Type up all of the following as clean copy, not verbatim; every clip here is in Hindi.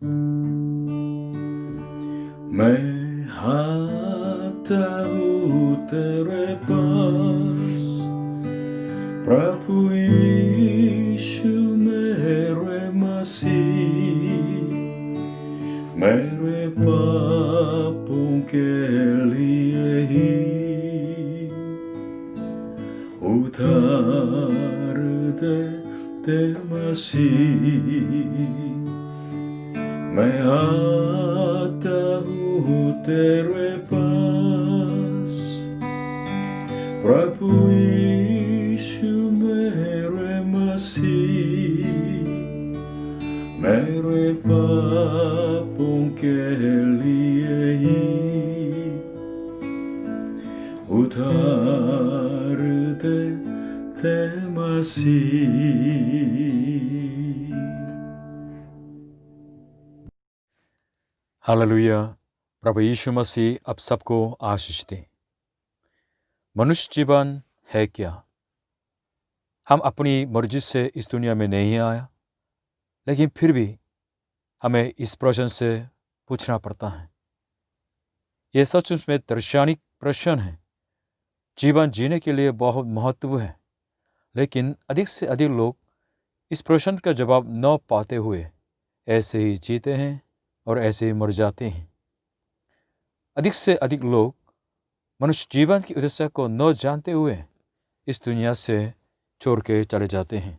मैं आता हूँ तेरे पास, प्रभु यीशु मेरे मसीह, मेरे पापों के लिए ही उधार दे मसीह। मैं आता हूँ तेरे पास, प्रभु यीशु मेरे मसीह, मेरे पापों के लिए ही उधार दे मसीह। हालेलुया। प्रभु यीशु मसीह अब सबको आशीष दे। मनुष्य जीवन है क्या? हम अपनी मर्जी से इस दुनिया में नहीं आया, लेकिन फिर भी हमें इस प्रश्न से पूछना पड़ता है। ये सचमुच में दर्शनिक प्रश्न है। जीवन जीने के लिए बहुत महत्व है, लेकिन अधिक से अधिक लोग इस प्रश्न का जवाब न पाते हुए ऐसे ही जीते हैं और ऐसे ही मर जाते हैं। अधिक से अधिक लोग मनुष्य जीवन की उद्देश्य को न जानते हुए इस दुनिया से छोड़ के चले जाते हैं।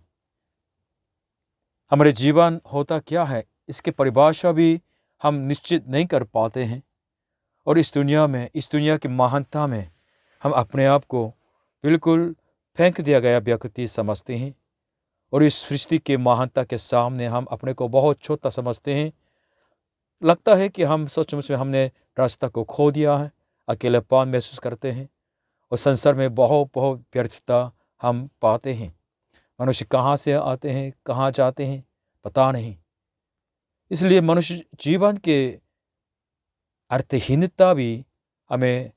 हमारे जीवन होता क्या है, इसकी परिभाषा भी हम निश्चित नहीं कर पाते हैं। और इस दुनिया की महानता में हम अपने आप को बिल्कुल फेंक दिया गया व्यक्ति समझते हैं। और इस सृष्टि के महानता के सामने हम अपने को बहुत छोटा समझते हैं। लगता है कि हम सचमुच में हमने रास्ता को खो दिया है, अकेलेपन महसूस करते हैं और संसार में बहुत बहुत व्यर्थता हम पाते हैं। मनुष्य कहाँ से आते हैं, कहाँ जाते हैं, पता नहीं। इसलिए मनुष्य जीवन के अर्थहीनता भी हमें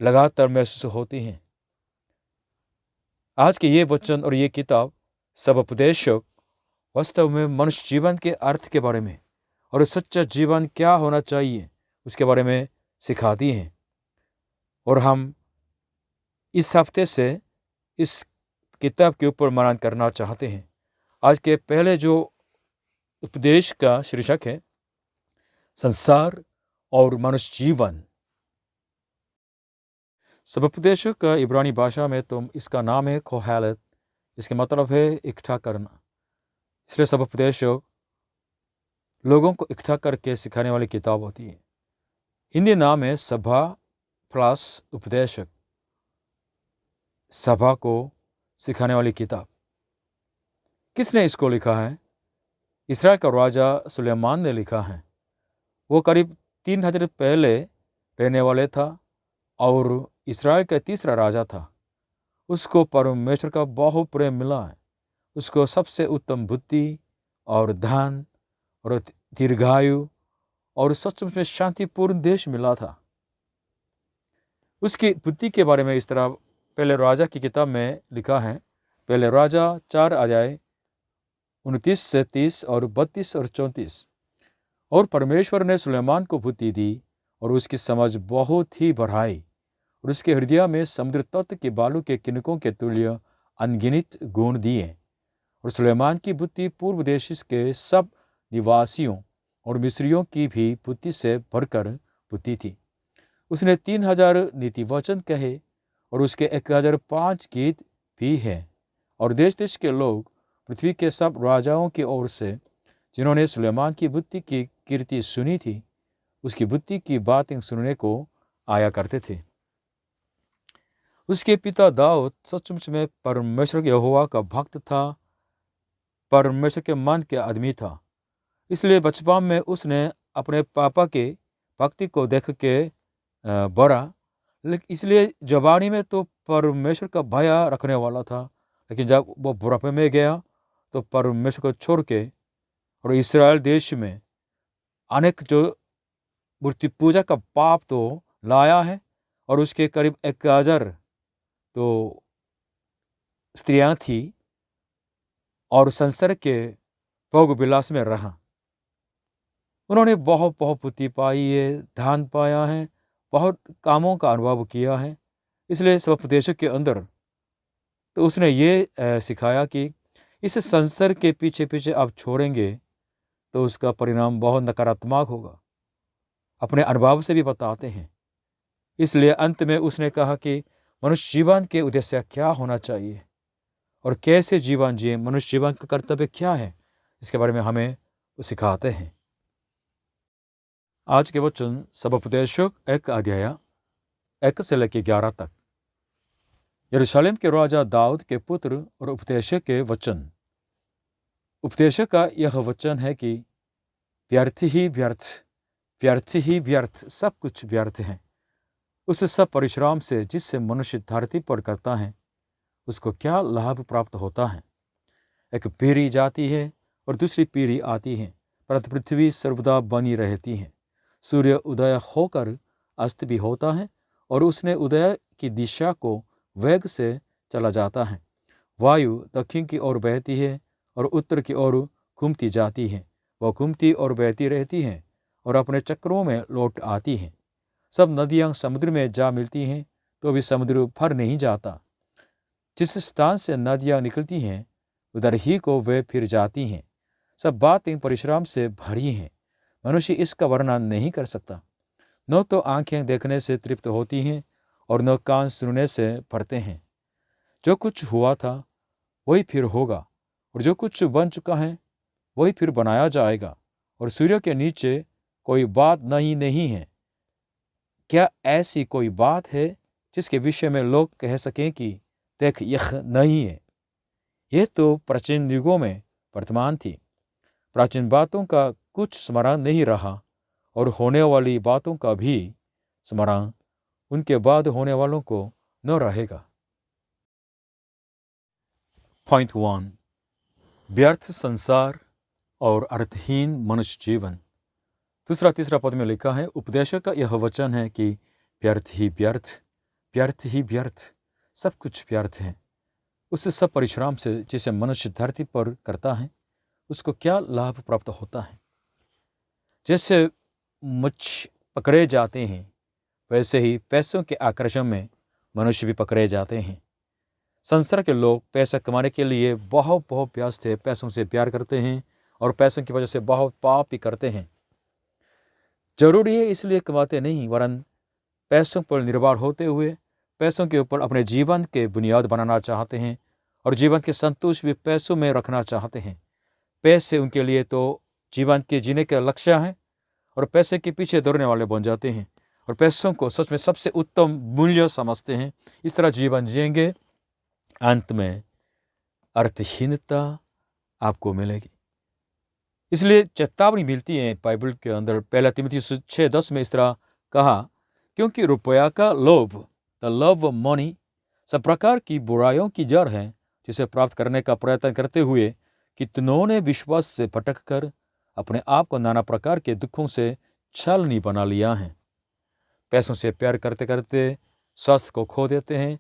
लगातार महसूस होती है। आज के ये वचन और ये किताब सब उपदेशक वास्तव में मनुष्य जीवन के अर्थ के बारे में और सच्चा जीवन क्या होना चाहिए उसके बारे में सिखाती हैं। और हम इस हफ्ते से इस किताब के ऊपर मनन करना चाहते हैं। आज के पहले जो उपदेश का शीर्षक है संसार और मनुष्य जीवन। सब उपदेशों का इब्रानी भाषा में तो इसका नाम है कोहेलेत। इसके मतलब है इकट्ठा करना। इसलिए सब उपदेशक लोगों को इकट्ठा करके सिखाने वाली किताब होती है। हिंदी नाम है सभा प्लस उपदेशक, सभा को सिखाने वाली किताब। किसने इसको लिखा है? इस्राएल का राजा सुलेमान ने लिखा है। वो करीब 3000 पहले रहने वाले था और इस्राएल का तीसरा राजा था। उसको परमेश्वर का बहुत प्रेम मिला है। उसको सबसे उत्तम बुद्धि और धन और दीर्घायु और सचमुच में शांतिपूर्ण देश मिला था। उसकी बुद्धि के बारे में इस तरह पहले राजा की किताब में लिखा है। पहले राजा 4 अध्याय 29 से 30 और 32 और 34। और परमेश्वर ने सुलेमान को बुद्धि दी और उसकी समझ बहुत ही बढ़ाई और उसके हृदय में समुद्र तट के बालू के किनकों के तुल्य अनगिनत गुण दिए। और सुलेमान की बुद्धि पूर्व देश के सब निवासियों और मिस्रियों की भी बुद्धि से भरकर बुद्धि थी। उसने 3000 नीति वचन कहे और उसके 1005 गीत भी हैं। और देश देश के लोग पृथ्वी के सब राजाओं की ओर से जिन्होंने सुलेमान की बुद्धि की कीर्ति सुनी थी, उसकी बुद्धि की बातें सुनने को आया करते थे। उसके पिता दाऊद सचमुच में परमेश्वर के यहोवा का भक्त था, परमेश्वर के मन के आदमी था। इसलिए बचपन में उसने अपने पापा के भक्ति को देख के बढ़ा। लेकिन इसलिए जवानी में तो परमेश्वर का भय रखने वाला था, लेकिन जब वो बुढ़ापे में गया तो परमेश्वर को छोड़ के और इस्राएल देश में अनेक जो मूर्ति पूजा का पाप तो लाया है। और उसके करीब 1000 तो स्त्रियां थी और संसार के भोग विलास में रहा। उन्होंने बहुत बहुपुति पाई है, धान पाया है, बहुत कामों का अनुभव किया है। इसलिए स्वोपदेशक के अंदर तो उसने ये सिखाया कि इस संसार के पीछे पीछे आप छोड़ेंगे तो उसका परिणाम बहुत नकारात्मक होगा। अपने अनुभव से भी बताते हैं। इसलिए अंत में उसने कहा कि मनुष्य जीवन के उद्देश्य क्या होना चाहिए और कैसे जीवन जिए, मनुष्य जीवन का कर्तव्य क्या है, इसके बारे में हमें वो सिखाते हैं। आज के वचन स्वोपदेशक 1 अध्याय 1 से लेकर 11 तक। यरूशलेम के राजा दाऊद के पुत्र और उपदेशक के वचन। उपदेशक का यह वचन है कि व्यर्थ ही व्यर्थ, व्यर्थ ही व्यर्थ, सब कुछ व्यर्थ है। उस सब परिश्रम से जिससे मनुष्य धरती पर करता है उसको क्या लाभ प्राप्त होता है। एक पीढ़ी जाती है और दूसरी पीढ़ी आती है, परंतु पृथ्वी सर्वदा बनी रहती है। सूर्य उदय होकर अस्त भी होता है और उसने उदय की दिशा को वेग से चला जाता है। वायु दक्षिण की ओर बहती है और उत्तर की ओर घूमती जाती है। वह घूमती और बहती रहती है और अपने चक्रों में लौट आती है। सब नदियां समुद्र में जा मिलती हैं तो भी समुद्र भर नहीं जाता। जिस स्थान से नदियां निकलती हैं उधर ही को वे फिर जाती हैं। सब बातें परिश्रम से भरी हैं, मनुष्य इसका वर्णन नहीं कर सकता। न तो आंखें देखने से तृप्त होती हैं और न कान सुनने से भरते हैं। जो कुछ हुआ था वही फिर होगा और जो कुछ बन चुका है वही फिर बनाया जाएगा, और सूर्य के नीचे कोई बात नहीं है। क्या ऐसी कोई बात है जिसके विषय में लोग कह सकें कि देख यह नहीं है। यह तो प्राचीन युगों में वर्तमान थी। प्राचीन बातों का कुछ स्मरण नहीं रहा और होने वाली बातों का भी स्मरण उनके बाद होने वालों को न रहेगा। पॉइंट 1, व्यर्थ संसार और अर्थहीन मनुष्य जीवन। दूसरा तीसरा पद में लिखा है, उपदेशक का यह वचन है कि व्यर्थ ही व्यर्थ, व्यर्थ ही व्यर्थ, सब कुछ व्यर्थ है। उस सब परिश्रम से जिसे मनुष्य धरती पर करता है उसको क्या लाभ प्राप्त होता है। जैसे मच्छी पकड़े जाते हैं वैसे ही पैसों के आकर्षण में मनुष्य भी पकड़े जाते हैं। संसार के लोग पैसा कमाने के लिए बहुत व्यस्त है, पैसों से प्यार करते हैं और पैसों की वजह से बहुत पाप भी करते हैं। जरूरी है इसलिए कमाते नहीं, वरन पैसों पर निर्भर होते हुए पैसों के ऊपर अपने जीवन के बुनियाद बनाना चाहते हैं और जीवन के संतोष भी पैसों में रखना चाहते हैं। पैसे उनके लिए तो जीवन के जीने का लक्ष्य है और पैसे के पीछे दौड़ने वाले बन जाते हैं और पैसों को सच में सबसे उत्तम मूल्य समझते हैं। इस तरह जीवन जिएंगे, अंत में अर्थहीनता आपको मिलेगी। इसलिए चेतावनी मिलती है बाइबल के अंदर। 1 तीमुथियुस 6:10 में इस तरह कहा, क्योंकि रुपया का लोभ, द लव ऑफ मनी, सब प्रकार की बुराइयों की जड़ है, जिसे प्राप्त करने का प्रयत्न करते हुए कितनों ने विश्वास से भटक कर अपने आप को नाना प्रकार के दुखों से छलनी बना लिया है। पैसों से प्यार करते करते स्वास्थ्य को खो देते हैं,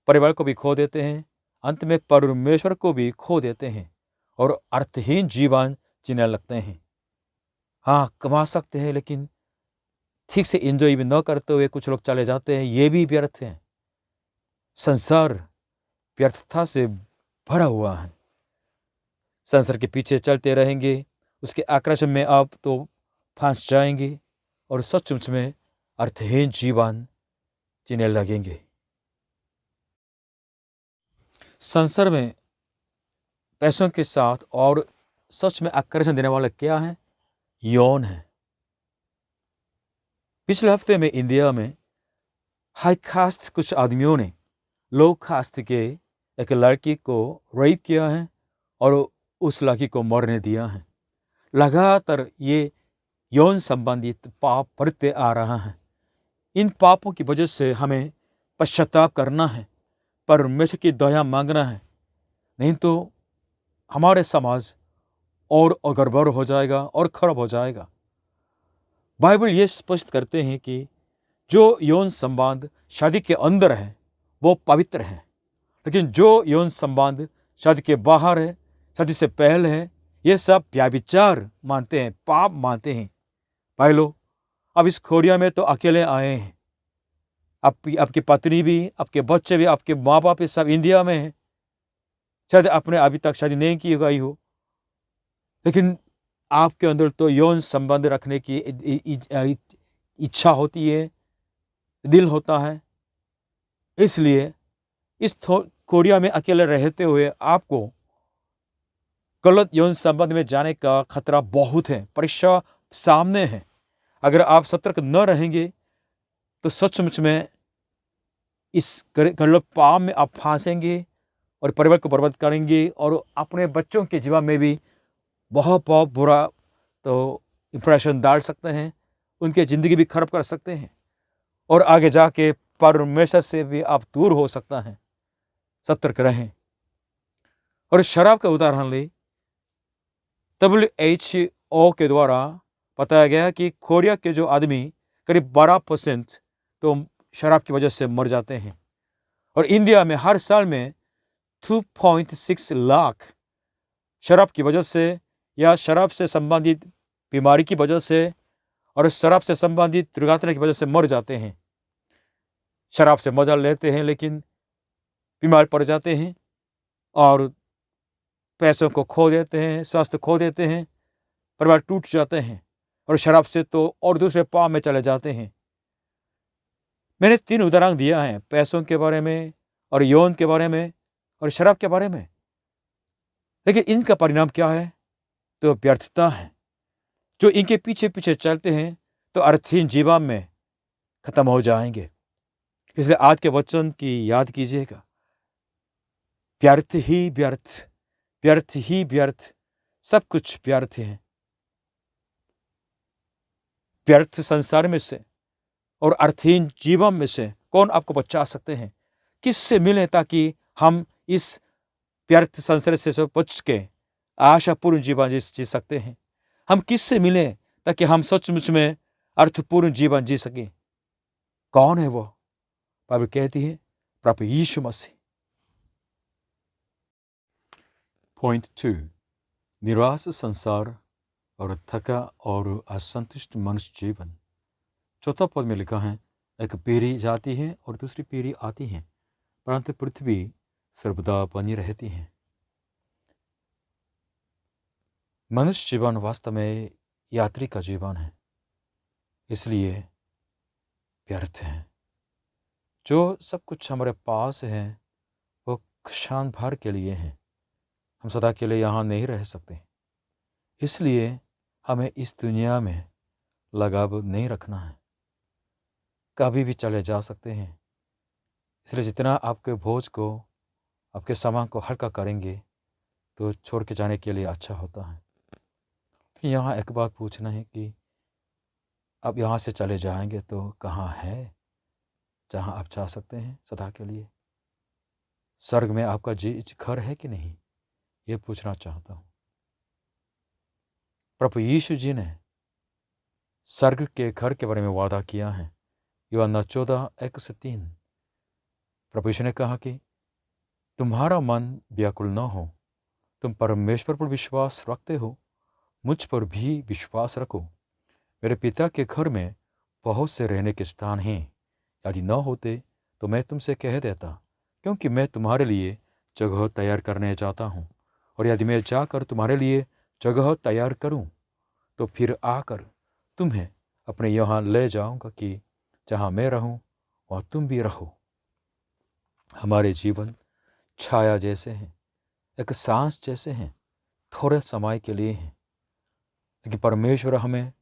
परिवार को भी खो देते हैं, अंत में परमेश्वर को भी खो देते हैं और अर्थहीन जीवन जीने लगते हैं। हाँ, कमा सकते हैं लेकिन ठीक से एंजॉय भी न करते हुए कुछ लोग चले जाते हैं, ये भी व्यर्थ है। संसार व्यर्थता से भरा हुआ है। संसार के पीछे चलते रहेंगे, उसके आकर्षण में आप तो फंस जाएंगे और सचमुच में अर्थहीन जीवन जीने लगेंगे। संसार में पैसों के साथ और सच में आकर्षण देने वाला क्या है? यौन है। पिछले हफ्ते में इंडिया में हाई कास्ट कुछ आदमियों ने लो कास्ट के एक लड़की को रेप किया है और उस लड़की को मरने दिया है। लगातार ये यौन संबंधित पाप बढ़ते आ रहा है। इन पापों की वजह से हमें पश्चाताप करना है, परमेश्वर की दया मांगना है, नहीं तो हमारे समाज और गड़बड़ हो जाएगा और खराब हो जाएगा। बाइबल ये स्पष्ट करते हैं कि जो यौन संबंध शादी के अंदर है वो पवित्र है, लेकिन जो यौन संबंध शादी के बाहर है, शादी से पहले है, ये सब व्यभिचार मानते हैं, पाप मानते हैं। भाई लोग, अब इस कोरिया में तो अकेले आए हैं। आपकी पत्नी भी, आपके बच्चे भी, आपके माँ बाप भी सब इंडिया में हैं। शायद आपने अभी तक शादी नहीं की गई हो, लेकिन आपके अंदर तो यौन संबंध रखने की इच्छा होती है, दिल होता है। इसलिए इस कोरिया में अकेले रहते हुए आपको गलत यौन संबंध में जाने का खतरा बहुत है, परीक्षा सामने है। अगर आप सतर्क न रहेंगे तो सचमुच में इस गलत पाप में आप फंसेंगे और परिवार को बर्बाद करेंगे और अपने बच्चों के जीवन में भी बहुत बहुत बुरा तो इंप्रेशन डाल सकते हैं, उनकी ज़िंदगी भी खराब कर सकते हैं और आगे जाके परमेश्वर से भी आप दूर हो सकता है। सतर्क रहें। और शराब का उदाहरण ले, WHO के द्वारा बताया गया कि कोरिया के जो आदमी करीब 12% तो शराब की वजह से मर जाते हैं और इंडिया में हर साल में 2.6 लाख शराब की वजह से या शराब से संबंधित बीमारी की वजह से और शराब से संबंधित दुर्घटना की वजह से मर जाते हैं। शराब से मजा लेते हैं लेकिन बीमार पड़ जाते हैं और पैसों को खो देते हैं, स्वास्थ्य खो देते हैं, परिवार टूट जाते हैं और शराब से तो और दूसरे पाप में चले जाते हैं। मैंने 3 उदाहरण दिया है, पैसों के बारे में और यौन के बारे में और शराब के बारे में। लेकिन इनका परिणाम क्या है? तो व्यर्थता है। जो इनके पीछे पीछे चलते हैं तो अर्थहीन जीवन में खत्म हो जाएंगे। इसलिए आज के वचन की याद कीजिएगा, व्यर्थ ही व्यर्थ, व्यर्थ ही व्यर्थ, सब कुछ व्यर्थ है। व्यर्थ संसार में से और अर्थहीन जीवन में से कौन आपको बचा सकते हैं? किससे मिले ताकि हम इस व्यर्थ संसार से बच के आशापूर्ण जीवन जी सकते हैं? हम किससे मिले ताकि हम सचमुच में अर्थपूर्ण जीवन जी सकें? कौन है वो? बाइबल कहती है प्रभु यीशु मसीह। पॉइंट 2, निराश संसार और थका और असंतुष्ट मनुष्य जीवन। चौथा पद में लिखा है, एक पीढ़ी जाती है और दूसरी पीढ़ी आती है, परंतु पृथ्वी सर्वदा बनी रहती है। मनुष्य जीवन वास्तव में यात्री का जीवन है, इसलिए व्यर्थ है। जो सब कुछ हमारे पास है वो क्षण भर के लिए है। हम सदा के लिए यहाँ नहीं रह सकते, इसलिए हमें इस दुनिया में लगाव नहीं रखना है। कभी भी चले जा सकते हैं। इसलिए जितना आपके बोझ को, आपके सामान को हल्का करेंगे तो छोड़ के जाने के लिए अच्छा होता है। यहाँ एक बात पूछना है कि अब यहाँ से चले जाएंगे तो कहाँ है जहाँ आप जा सकते हैं सदा के लिए? स्वर्ग में आपका घर है कि नहीं, ये पूछना चाहता हूँ। प्रभु यीशु जी ने स्वर्ग के घर के बारे में वादा किया है। यूहन्ना 14:1-3। प्रभु यीशु ने कहा कि तुम्हारा मन व्याकुल न हो, तुम परमेश्वर पर विश्वास रखते हो, मुझ पर भी विश्वास रखो। मेरे पिता के घर में बहुत से रहने के स्थान हैं। यदि न होते तो मैं तुमसे कह देता, क्योंकि मैं तुम्हारे लिए जगह तैयार करने जाता हूँ। और यदि मैं जाकर तुम्हारे लिए जगह तैयार करूँ तो फिर आकर तुम्हें अपने यहाँ ले जाऊँगा कि जहाँ मैं रहूँ वहाँ तुम भी रहो। हमारे जीवन छाया जैसे हैं, एक सांस जैसे हैं, थोड़े समय के लिए हैं, लेकिन परमेश्वर हमें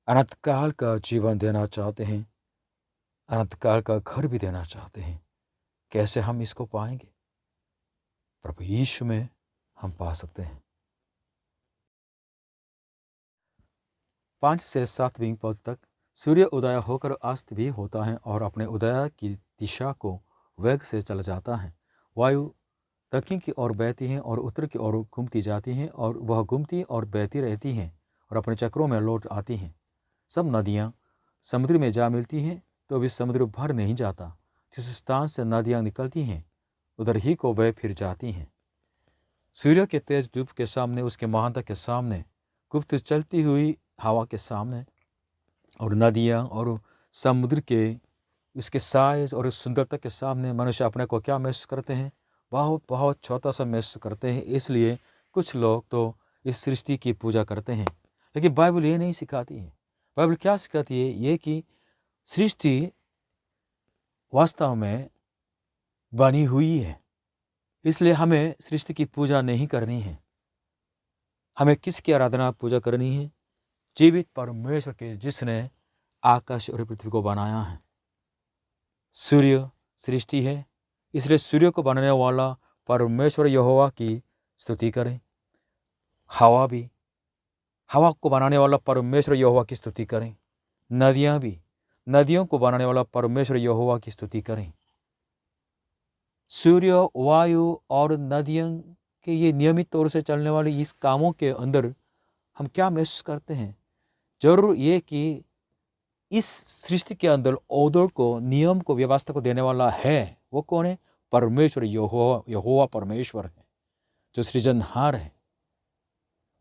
अनंतकाल का जीवन देना चाहते हैं, अनंतकाल का घर भी देना चाहते हैं। कैसे हम इसको पाएंगे? प्रभु यीशु में हम पा सकते हैं। 5 से 7वीं पद तक, सूर्य उदय होकर अस्त भी होता है और अपने उदय की दिशा को वेग से चला जाता है। वायु दक्षिण की ओर बहती है और उत्तर की ओर घूमती जाती है और वह घूमती और बहती रहती हैं और अपने चक्रों में लौट आती हैं। सब नदियाँ समुद्र में जा मिलती हैं तो भी समुद्र भर नहीं जाता। जिस स्थान से नदियाँ निकलती हैं उधर ही को वह फिर जाती हैं। सूर्य के तेज धूप के सामने, उसके महानता के सामने, गुप्त चलती हुई हवा के सामने और नदियाँ और समुद्र के उसके साइज और सुंदरता के सामने मनुष्य अपने को क्या महसूस करते हैं? बहुत बहुत छोटा सा महसूस करते हैं। इसलिए कुछ लोग तो इस सृष्टि की पूजा करते हैं, लेकिन बाइबल ये नहीं सिखाती है। बाइबल क्या सिखाती है? ये कि सृष्टि वास्तव में बनी हुई है, इसलिए हमें सृष्टि की पूजा नहीं करनी है। हमें किसकी आराधना पूजा करनी है? जीवित परमेश्वर के, जिसने आकाश और पृथ्वी को बनाया है। सूर्य सृष्टि है, इसलिए सूर्य को बनाने वाला परमेश्वर यहोवा की स्तुति करें। हवा को बनाने वाला परमेश्वर यहोवा की स्तुति करें। नदियाँ भी, नदियों को बनाने वाला परमेश्वर यहोवा की स्तुति करें। सूर्य, वायु और नदियों के ये नियमित तौर से चलने वाले इस कामों के अंदर हम क्या महसूस करते हैं? जरूर ये कि इस सृष्टि के अंदर ऑर्डर को, नियम को, व्यवस्था को देने वाला है। वो कौन है? परमेश्वर यहोवा परमेश्वर है, जो सृजनहार है।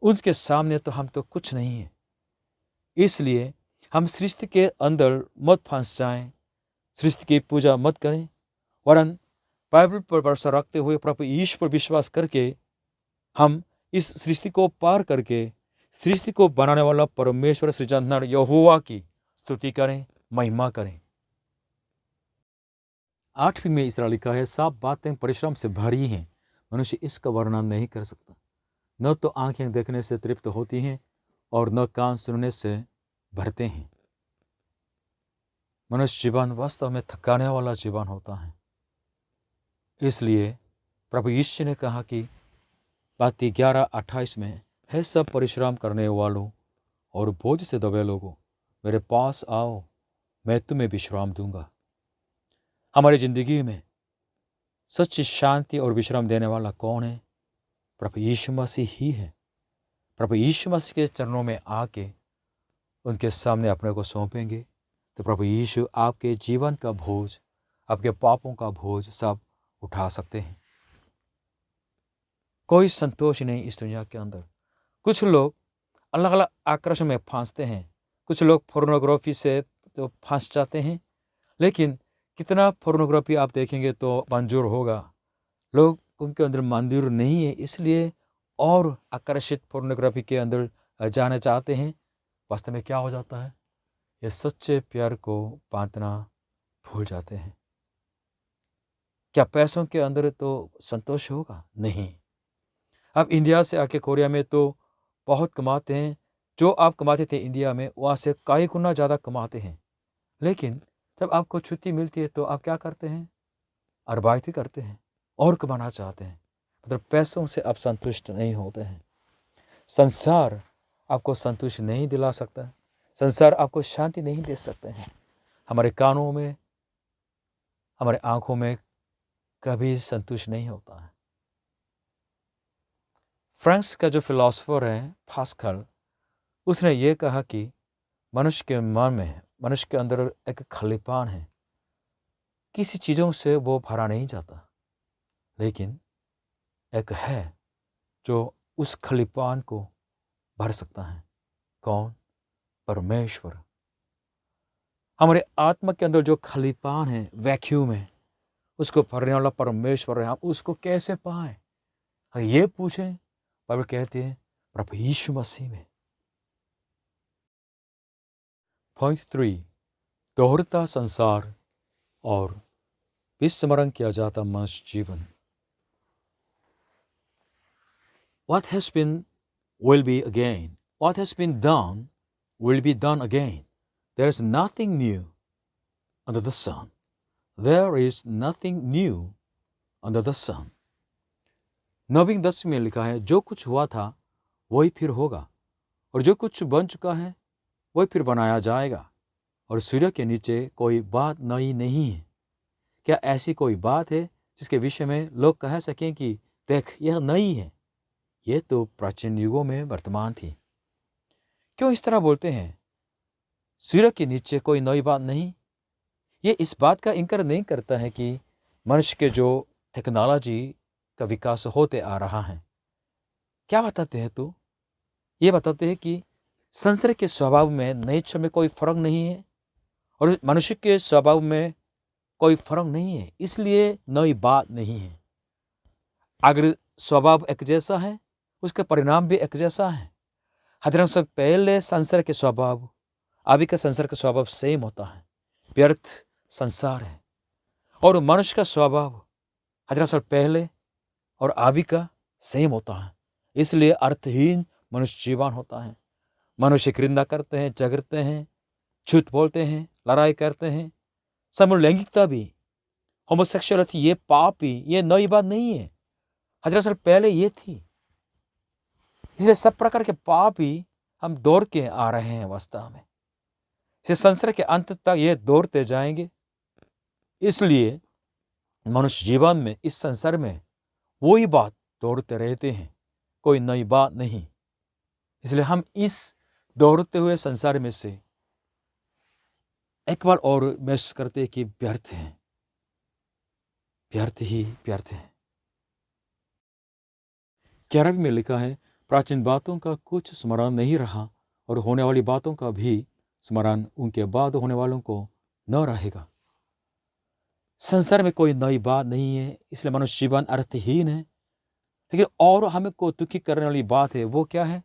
उसके सामने तो हम तो कुछ नहीं है। इसलिए हम सृष्टि के अंदर मत फंस जाएं, सृष्टि की पूजा मत करें, वरन बाइबल पर भरोसा रखते हुए प्रभु यीशु पर विश्वास करके हम इस सृष्टि को पार करके सृष्टि को बनाने वाला परमेश्वर सृजनहार यहोवा की स्तुति करें, महिमा करें। 8वीं में इस तरह लिखा है, सब बातें परिश्रम से भरी हैं, मनुष्य इसका वर्णन नहीं कर सकता। न तो आंखें देखने से तृप्त होती हैं और न कान सुनने से भरते हैं। मनुष्य जीवन वास्तव में थकाने वाला जीवन होता है। इसलिए प्रभु यीशु ने कहा कि मत्ती 11:28 में, है सब परिश्रम करने वालों और बोझ से दबे लोगों, मेरे पास आओ, मैं तुम्हें विश्राम दूंगा। हमारी जिंदगी में सच्ची शांति और विश्राम देने वाला कौन है? प्रभु यीशु मसीह ही है। प्रभु यीशु मसीह के चरणों में आके उनके सामने अपने को सौंपेंगे तो प्रभु यीशु आपके जीवन का बोझ, आपके पापों का बोझ सब उठा सकते हैं। कोई संतोष नहीं इस दुनिया के अंदर। कुछ लोग अलग अलग आकर्षण में फंसते हैं। कुछ लोग फोर्नोग्राफी से तो फंस जाते हैं, लेकिन कितना फोर्नोग्राफी आप देखेंगे तो मंजूर होगा। लोग उनके अंदर मंजूर नहीं है, इसलिए और आकर्षित फोर्नोग्राफी के अंदर जाना चाहते हैं। वास्तव में क्या हो जाता है? ये सच्चे प्यार को बांटना भूल जाते हैं। क्या पैसों के अंदर तो संतोष होगा? नहीं। अब इंडिया से आके कोरिया में तो बहुत कमाते हैं। जो आप कमाते थे इंडिया में, वहाँ से कई गुना ज़्यादा कमाते हैं। लेकिन जब आपको छुट्टी मिलती है तो आप क्या करते हैं? अरबायती करते हैं और कमाना चाहते हैं। मतलब पैसों से आप संतुष्ट नहीं होते हैं। संसार आपको संतुष्ट नहीं दिला सकता। संसार आपको शांति नहीं दे सकते हैं। हमारे कानों में, हमारे आँखों में कभी संतुष्ट नहीं होता है। फ्रांस का जो फिलोसोफर है पास्कल, उसने ये कहा कि मनुष्य के मन में, मनुष्य के अंदर एक खालीपन है। किसी चीज़ों से वो भरा नहीं जाता, लेकिन एक है जो उस खालीपन को भर सकता है। कौन? परमेश्वर। हमारे आत्मा के अंदर जो खालीपन है, वैक्यूम है, उसको भरने वाला परमेश्वर है। हम उसको कैसे पाएं? ये पूछें, बाइबल कहती है प्रभु यीशु मसीह में। पॉइंट 3, दोहरता संसार और विस्मरण किया जाता मनुष्य जीवन। What has been will be again. What has been done will be done again. There is nothing new under the sun. There is nothing new under the sun. 9वीं 10वीं में लिखा है, जो कुछ हुआ था वही फिर होगा, और जो कुछ बन चुका है वही फिर बनाया जाएगा, और सूर्य के नीचे कोई बात नई नहीं है। क्या ऐसी कोई बात है जिसके विषय में लोग कह सकें कि देख यह नई है? ये तो प्राचीन युगों में वर्तमान थी। क्यों इस तरह बोलते हैं? सूर्य के नीचे कोई नई बात नहीं। ये इस बात का इनकार नहीं करता है कि मनुष्य के जो टेक्नोलॉजी का विकास होते आ रहा है। क्या बताते हैं? तो ये बताते हैं कि संसार के स्वभाव में, नेचर में कोई फर्क नहीं है और मनुष्य के स्वभाव में कोई फर्क नहीं है, इसलिए नई बात नहीं है। अगर स्वभाव एक जैसा है, उसका परिणाम भी एक जैसा है। हजारों साल पहले संसार के स्वभाव, अभी का संसार का स्वभाव सेम होता है, व्यर्थ संसार है। और मनुष्य का स्वभाव हजारों साल पहले और अभी का सेम होता है, इसलिए अर्थहीन मनुष्य जीवन होता है। मनुष्य घृणा करते हैं, झगड़ते हैं, झूठ बोलते हैं, लड़ाई करते हैं। समलैंगिकता भी, होमोसेक्सुअलिटी, ये पाप ही, ये नई बात नहीं है, हजारों साल पहले ये थी। इसलिए सब प्रकार के पाप ही हम दौड़ के आ रहे हैं वास्तव में, इसे संसार के अंत तक ये दौड़ते जाएंगे। इसलिए मनुष्य जीवन में, इस संसार में वही बात दौड़ते रहते हैं, कोई नई बात नहीं। इसलिए हम इस दौड़ते हुए संसार में से एक बार और महसूस करते हैं कि व्यर्थ हैं, व्यर्थ ही व्यर्थ है। 11 में लिखा है, प्राचीन बातों का कुछ स्मरण नहीं रहा और होने वाली बातों का भी स्मरण उनके बाद होने वालों को न रहेगा। संसार में कोई नई बात नहीं है, इसलिए मनुष्य जीवन अर्थहीन है। लेकिन और हमको दुखी करने वाली बात है, वो क्या है?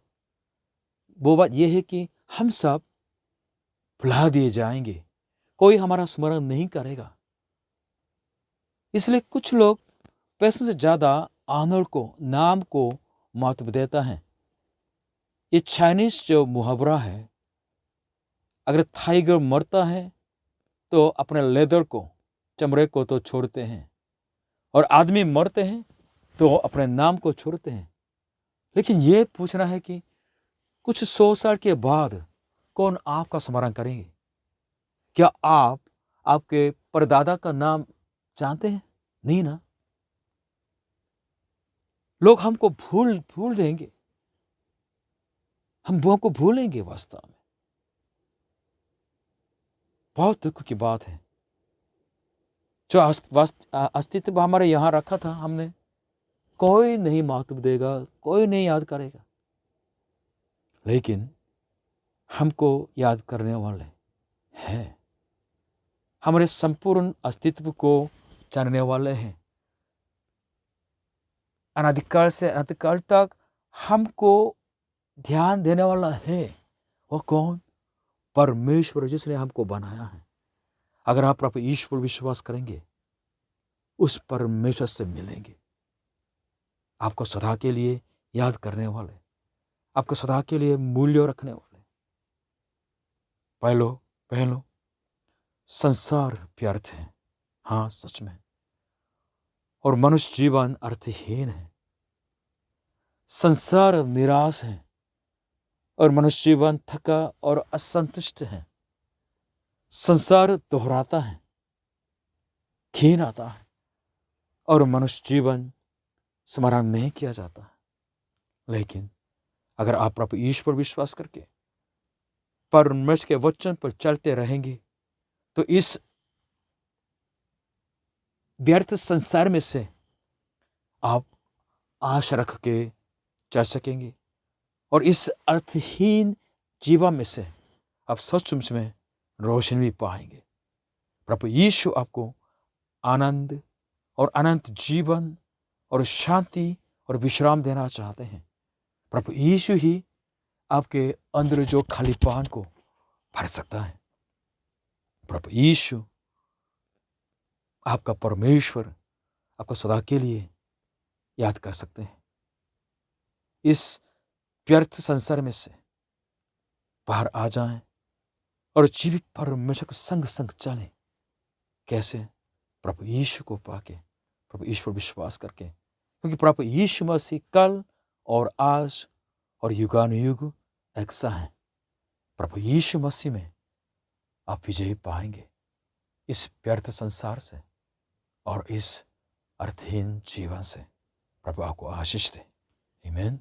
वो बात यह है कि हम सब भुला दिए जाएंगे, कोई हमारा स्मरण नहीं करेगा। इसलिए कुछ लोग पैसों से ज्यादा ऑनर को, नाम को महत्व देता है। ये चाइनीज जो मुहावरा है, अगर टाइगर मरता है तो अपने लेदर को, चमड़े को तो छोड़ते हैं, और आदमी मरते हैं तो अपने नाम को छोड़ते हैं। लेकिन ये पूछना है कि कुछ 100 साल के बाद कौन आपका स्मरण करेंगे? क्या आप आपके परदादा का नाम जानते हैं? नहीं ना। लोग हमको भूल देंगे, हम बुआ को भूलेंगे। वास्तव में बहुत दुख की बात है। जो अस्तित्व हमारे यहां रखा था हमने, कोई नहीं महत्व देगा, कोई नहीं याद करेगा। लेकिन हमको याद करने वाले हैं, हमारे संपूर्ण अस्तित्व को जानने वाले हैं। अनादिकाल से अनंतकाल तक हमको ध्यान देने वाला है। वो कौन? परमेश्वर, जिसने हमको बनाया है। अगर आप प्रभु यीशु पर विश्वास करेंगे, उस परमेश्वर से मिलेंगे। आपको सदा के लिए याद करने वाले, आपको सदा के लिए मूल्य रखने वाले। पहलो संसार व्यर्थ है, हाँ सच में, और मनुष्य जीवन अर्थहीन है। संसार निराश है और मनुष्य जीवन थका और असंतुष्ट है। संसार दोहराता है, खीन आता है, और मनुष्य जीवन स्मरण नहीं किया जाता है। लेकिन अगर आप प्रभु यीशु पर विश्वास करके परमेश्वर के वचन पर चलते रहेंगे, तो इस व्यर्थ संसार में से आप आशा रख के चल सकेंगे, और इस अर्थहीन जीवन में से आप सचमुच में रोशनी भी पाएंगे। प्रभु यीशु आपको आनंद और अनंत जीवन और शांति और विश्राम देना चाहते हैं। प्रभु यीशु ही आपके अंदर जो खालीपन को भर सकता है। प्रभु यीशु आपका परमेश्वर आपको सदा के लिए याद कर सकते हैं। इस व्यर्थ संसार में से बाहर आ जाएं और जीवित परमेश्वर के संग संग चलें। कैसे? प्रभु यीशु को पाके, प्रभु यीशु पर विश्वास करके, क्योंकि प्रभु यीशु मसीह कल और आज और युगानुयुग एक सा है। प्रभु यीशु मसीह में आप विजय पाएंगे इस व्यर्थ संसार से और इस अर्थहीन जीवन से। प्रभु आपको आशीष दे। आमीन।